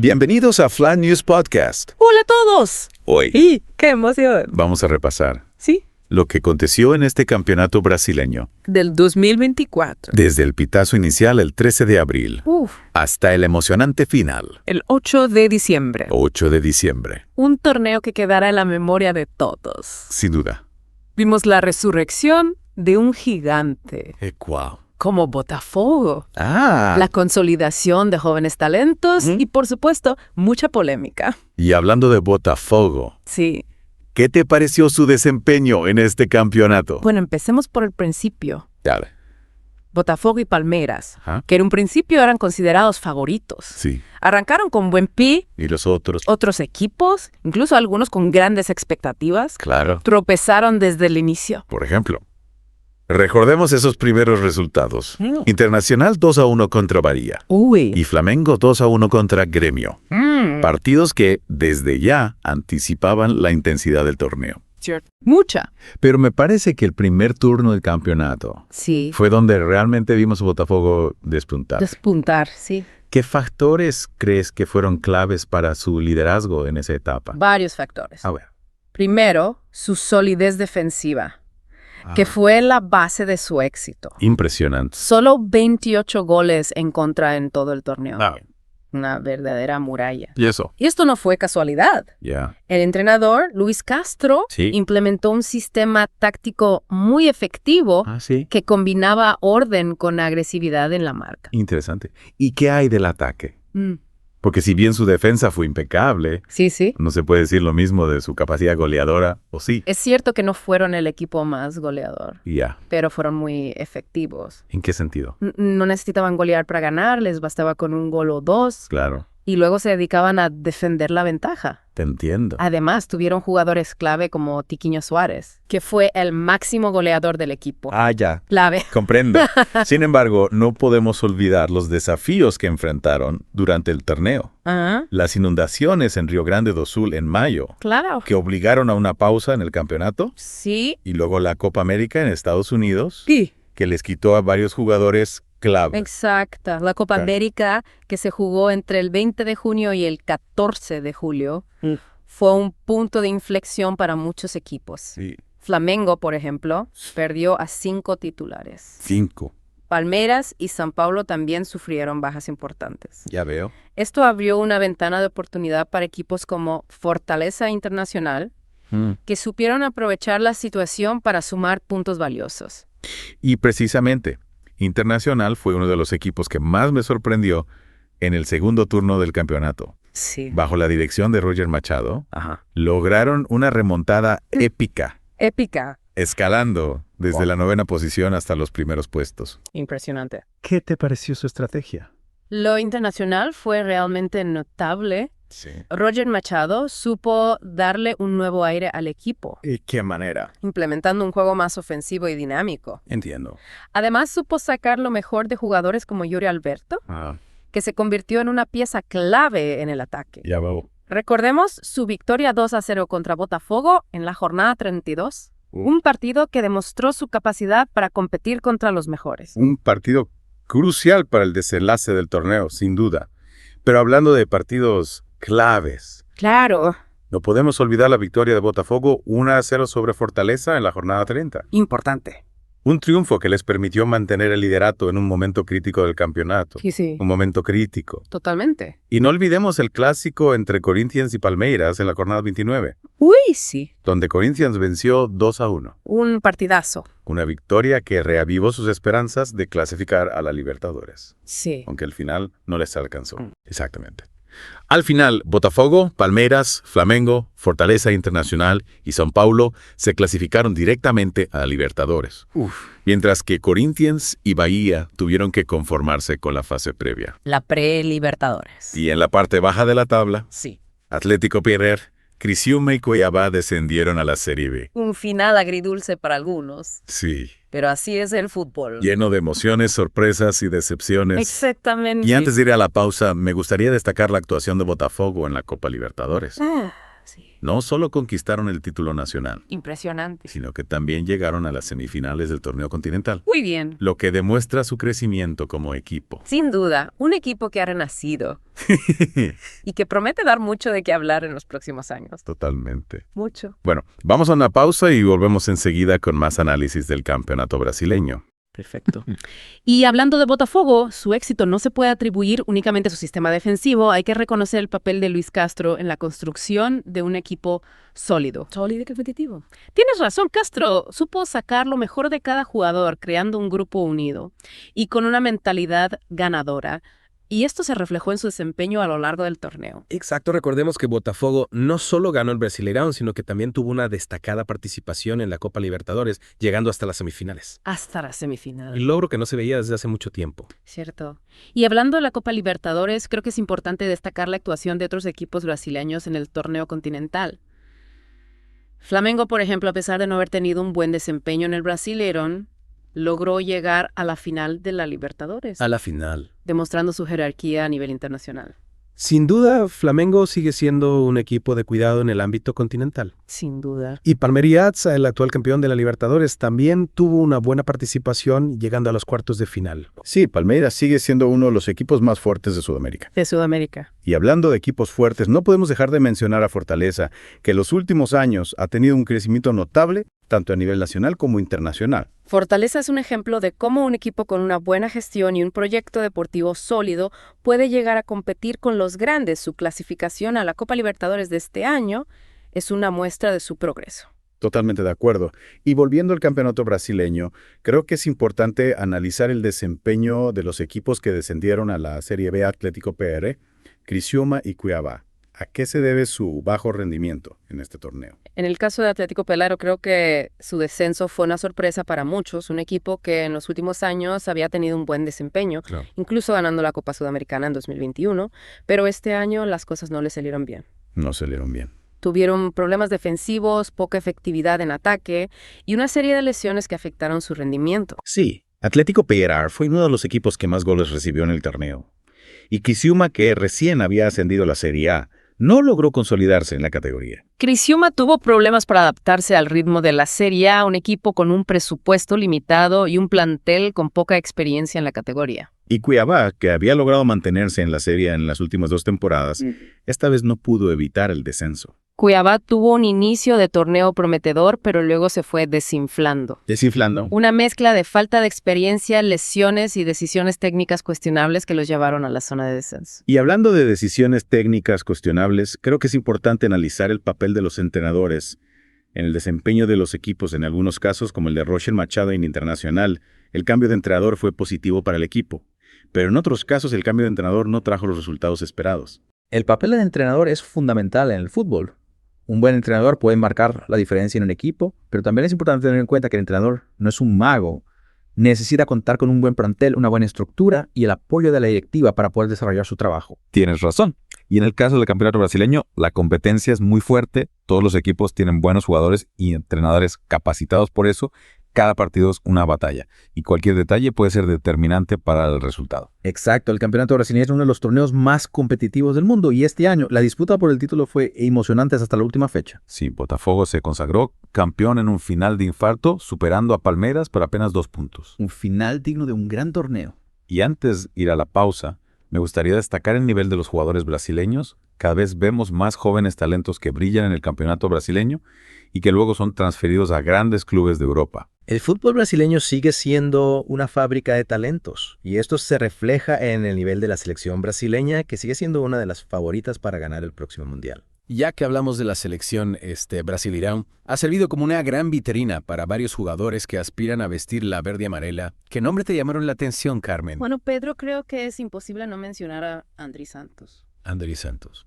Bienvenidos a Flan News Podcast. ¡Hola a todos! Hoy ¡Y qué emoción! vamos a repasar Sí, lo que aconteció en este campeonato brasileño, del 2024. desde el pitazo inicial el 13 de abril hasta el emocionante final, El 8 de diciembre. 8 de diciembre. Un torneo que quedará en la memoria de todos. Sin duda. Vimos la resurrección de un gigante, Wow. como Botafogo. Ah, La consolidación de jóvenes talentos y, por supuesto, mucha polémica. y hablando de Botafogo, Sí. ¿qué te pareció su desempeño en este campeonato? Bueno, empecemos por el principio. Dale. Botafogo y Palmeiras, Ajá. que en un principio eran considerados favoritos. Sí. Arrancaron con buen pie. ¿Y los otros? Otros equipos, incluso algunos con grandes expectativas, Claro. tropezaron desde el inicio. Por ejemplo, recordemos esos primeros resultados. Mm. Internacional 2-1 contra Bahía. Uy. Y Flamengo 2-1 contra Gremio. Partidos que desde ya anticipaban la intensidad del torneo. Mucha. Pero me parece que el primer turno del campeonato Sí. fue donde realmente vimos a Botafogo despuntar. Despuntar, sí. ¿Qué factores crees que fueron claves para su liderazgo en esa etapa? Varios factores. A ver. Primero, su solidez defensiva, que Ah, fue la base de su éxito. impresionante. Solo 28 goles en contra en todo el torneo. Ah, Una verdadera muralla. ¿y eso? Y esto no fue casualidad. Ya. El entrenador, Luis Castro, Sí. implementó un sistema táctico muy efectivo Ah, sí. que combinaba orden con agresividad en la marca. Interesante. ¿Y qué hay del ataque? Porque si bien su defensa fue impecable, Sí, sí. no se puede decir lo mismo de su capacidad goleadora, ¿o sí? Es cierto que no fueron el equipo más goleador, Y ya. pero fueron muy efectivos. ¿En qué sentido? No necesitaban golear para ganar, les bastaba con un gol o dos, Claro. y luego se dedicaban a defender la ventaja. Te entiendo. Además, tuvieron jugadores clave como Tiquinho Suárez, que fue el máximo goleador del equipo. Ah, ya. Clave. Comprendo. Sin embargo, no podemos olvidar los desafíos que enfrentaron durante el torneo. Ajá. Las inundaciones en Río Grande do Sul en mayo, Claro. que obligaron a una pausa en el campeonato, Sí. y luego la Copa América en Estados Unidos, Sí. que les quitó a varios jugadores clave. Exacta. La Copa Claro. América, que se jugó entre el 20 de junio y el 14 de julio, fue un punto de inflexión para muchos equipos. Sí. Flamengo, por ejemplo, perdió a 5 titulares. 5. Palmeiras y São Paulo también sufrieron bajas importantes. Ya veo. Esto abrió una ventana de oportunidad para equipos como Fortaleza Internacional, que supieron aprovechar la situación para sumar puntos valiosos. Y precisamente, Internacional fue uno de los equipos que más me sorprendió en el segundo turno del campeonato. Sí. Bajo la dirección de Roger Machado, Ajá. lograron una remontada épica, Épica. escalando desde la 9ª posición hasta los primeros puestos. Impresionante. ¿Qué te pareció su estrategia? Lo internacional fue realmente notable. Sí. Roger Machado supo darle un nuevo aire al equipo, ¿Y qué manera? implementando un juego más ofensivo y dinámico. Entiendo. Además, supo sacar lo mejor de jugadores como Yuri Alberto, Ah, que se convirtió en una pieza clave en el ataque. ya veo. Recordemos su victoria 2-0 contra Botafogo en la jornada 32, un partido que demostró su capacidad para competir contra los mejores. Un partido crucial para el desenlace del torneo, sin duda. Pero hablando de partidos claves, Claro, no podemos olvidar la victoria de Botafogo 1-0 sobre Fortaleza en la jornada 30. importante. Un triunfo que les permitió mantener el liderato en un momento crítico del campeonato. Sí, Un momento crítico. totalmente. Y no olvidemos el clásico entre Corinthians y Palmeiras en la jornada 29, Uy, sí. donde Corinthians venció 2-1. Un partidazo. Una victoria que reavivó sus esperanzas de clasificar a la Libertadores, Sí. aunque al final no les alcanzó. Exactamente. Al final, Botafogo, Palmeiras, Flamengo, Fortaleza Internacional y São Paulo se clasificaron directamente a la Libertadores, mientras que Corinthians y Bahía tuvieron que conformarse con la fase previa. La pre-Libertadores. Y en la parte baja de la tabla, Sí. Atlético Pierrer, Criciúma y Cuiabá descendieron a la Serie B. Un final agridulce para algunos, Sí, pero así es el fútbol. lleno de emociones, sorpresas y decepciones. Exactamente. Y antes de ir a la pausa, me gustaría destacar la actuación de Botafogo en la Copa Libertadores. Sí. No solo conquistaron el título nacional, Impresionante. sino que también llegaron a las semifinales del torneo continental, Muy bien. lo que demuestra su crecimiento como equipo. Sin duda, un equipo que ha renacido y que promete dar mucho de qué hablar en los próximos años. Totalmente. Mucho. Bueno, vamos a una pausa y volvemos enseguida con más análisis del campeonato brasileño. Perfecto. Y hablando de Botafogo, su éxito no se puede atribuir únicamente a su sistema defensivo. Hay que reconocer el papel de Luis Castro en la construcción de un equipo sólido. Sólido y competitivo. Tienes razón, Castro supo sacar lo mejor de cada jugador, creando un grupo unido y con una mentalidad ganadora. Y esto se reflejó en su desempeño a lo largo del torneo. Exacto, recordemos que Botafogo no solo ganó el Brasileirão, sino que también tuvo una destacada participación en la Copa Libertadores, llegando hasta las semifinales. Hasta la semifinal. Un logro que no se veía desde hace mucho tiempo. Cierto. Y hablando de la Copa Libertadores, creo que es importante destacar la actuación de otros equipos brasileños en el torneo continental. Flamengo, por ejemplo, a pesar de no haber tenido un buen desempeño en el Brasileirão, logró llegar a la final de la Libertadores, A la final. demostrando su jerarquía a nivel internacional. Sin duda, Flamengo sigue siendo un equipo de cuidado en el ámbito continental. Sin duda. Y Palmeiras, el actual campeón de la Libertadores, también tuvo una buena participación llegando a los cuartos de final. Sí, Palmeiras sigue siendo uno de los equipos más fuertes de Sudamérica. De Sudamérica. Y hablando de equipos fuertes, no podemos dejar de mencionar a Fortaleza, que en los últimos años ha tenido un crecimiento notable, tanto a nivel nacional como internacional. Fortaleza es un ejemplo de cómo un equipo con una buena gestión y un proyecto deportivo sólido puede llegar a competir con los grandes. Su clasificación a la Copa Libertadores de este año es una muestra de su progreso. Totalmente de acuerdo. Y volviendo al campeonato brasileño, creo que es importante analizar el desempeño de los equipos que descendieron a la Serie B: Atlético PR, Criciúma y Cuiabá. ¿A qué se debe su bajo rendimiento en este torneo? En el caso de Atlético Pelaro, creo que su descenso fue una sorpresa para muchos, un equipo que en los últimos años había tenido un buen desempeño, Claro. incluso ganando la Copa Sudamericana en 2021, pero este año las cosas no le salieron bien. No salieron bien. Tuvieron problemas defensivos, poca efectividad en ataque y una serie de lesiones que afectaron su rendimiento. Sí, Atlético PR fue uno de los equipos que más goles recibió en el torneo. Y Criciúma, que recién había ascendido a la Serie A, no logró consolidarse en la categoría. Criciúma tuvo problemas para adaptarse al ritmo de la Serie A, un equipo con un presupuesto limitado y un plantel con poca experiencia en la categoría. Y Cuiabá, que había logrado mantenerse en la serie en las últimas 2 temporadas, esta vez no pudo evitar el descenso. Cuiabá tuvo un inicio de torneo prometedor, pero luego se fue desinflando. Desinflando. Una mezcla de falta de experiencia, lesiones y decisiones técnicas cuestionables que los llevaron a la zona de descenso. Y hablando de decisiones técnicas cuestionables, creo que es importante analizar el papel de los entrenadores en el desempeño de los equipos. En algunos casos, como el de Roger Machado en Internacional, el cambio de entrenador fue positivo para el equipo. Pero en otros casos el cambio de entrenador no trajo los resultados esperados. El papel del entrenador es fundamental en el fútbol. Un buen entrenador puede marcar la diferencia en un equipo, pero también es importante tener en cuenta que el entrenador no es un mago. Necesita contar con un buen plantel, una buena estructura y el apoyo de la directiva para poder desarrollar su trabajo. Tienes razón. Y en el caso del campeonato brasileño, la competencia es muy fuerte. Todos los equipos tienen buenos jugadores y entrenadores capacitados por eso. Cada partido es una batalla y cualquier detalle puede ser determinante para el resultado. Exacto, el campeonato brasileño es uno de los torneos más competitivos del mundo y este año la disputa por el título fue emocionante hasta la última fecha. Sí, Botafogo se consagró campeón en un final de infarto, superando a Palmeiras por apenas 2 puntos. Un final digno de un gran torneo. Y antes de ir a la pausa, me gustaría destacar el nivel de los jugadores brasileños. Cada vez vemos más jóvenes talentos que brillan en el campeonato brasileño y que luego son transferidos a grandes clubes de Europa. El fútbol brasileño sigue siendo una fábrica de talentos y esto se refleja en el nivel de la selección brasileña, que sigue siendo una de las favoritas para ganar el próximo mundial. Ya que hablamos de la selección Brasileirão, ha servido como una gran vitrina para varios jugadores que aspiran a vestir la verde y amarela. ¿Qué nombre te llamaron la atención, Carmen? Bueno, Pedro, creo que es imposible no mencionar a Andrés Santos, Andrés Santos.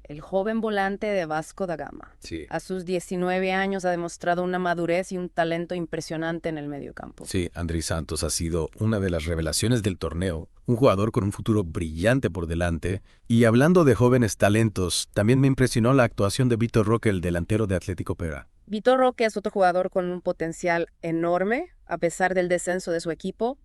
el joven volante de Vasco da Gama. Sí. A sus 19 años ha demostrado una madurez y un talento impresionante en el mediocampo. Sí, Andrés Santos ha sido una de las revelaciones del torneo, un jugador con un futuro brillante por delante. Y hablando de jóvenes talentos, también me impresionó la actuación de Vitor Roque, el delantero de Atlético PR. Vitor Roque es otro jugador con un potencial enorme, a pesar del descenso de su equipo.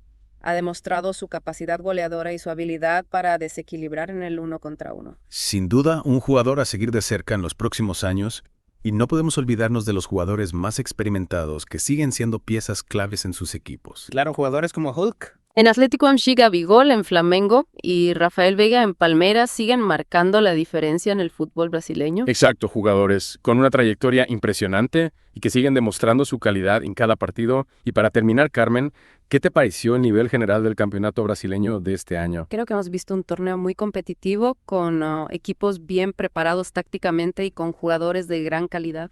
Ha demostrado su capacidad goleadora y su habilidad para desequilibrar en el 1 contra 1. Sin duda, un jugador a seguir de cerca en los próximos años, y no podemos olvidarnos de los jugadores más experimentados que siguen siendo piezas claves en sus equipos. Claro, jugadores como Hulk. En Atlético Amchiga, Bigol en Flamengo y Rafael Veiga en Palmeiras siguen marcando la diferencia en el fútbol brasileño. Exacto, jugadores con una trayectoria impresionante y que siguen demostrando su calidad en cada partido. Y para terminar, Carmen, ¿qué te pareció el nivel general del campeonato brasileño de este año? Creo que hemos visto un torneo muy competitivo con equipos bien preparados tácticamente y con jugadores de gran calidad.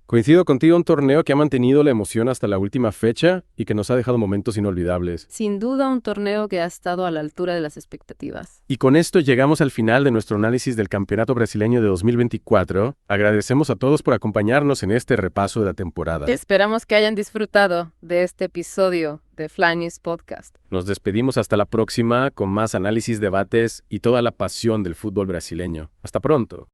Coincido contigo, un torneo que ha mantenido la emoción hasta la última fecha y que nos ha dejado momentos inolvidables. Sin duda un torneo que ha estado a la altura de las expectativas. Y con esto llegamos al final de nuestro análisis del Campeonato Brasileño de 2024. Agradecemos a todos por acompañarnos en este repaso de la temporada. Esperamos que hayan disfrutado de este episodio de Fly News Podcast. Nos despedimos hasta la próxima con más análisis, debates y toda la pasión del fútbol brasileño. Hasta pronto.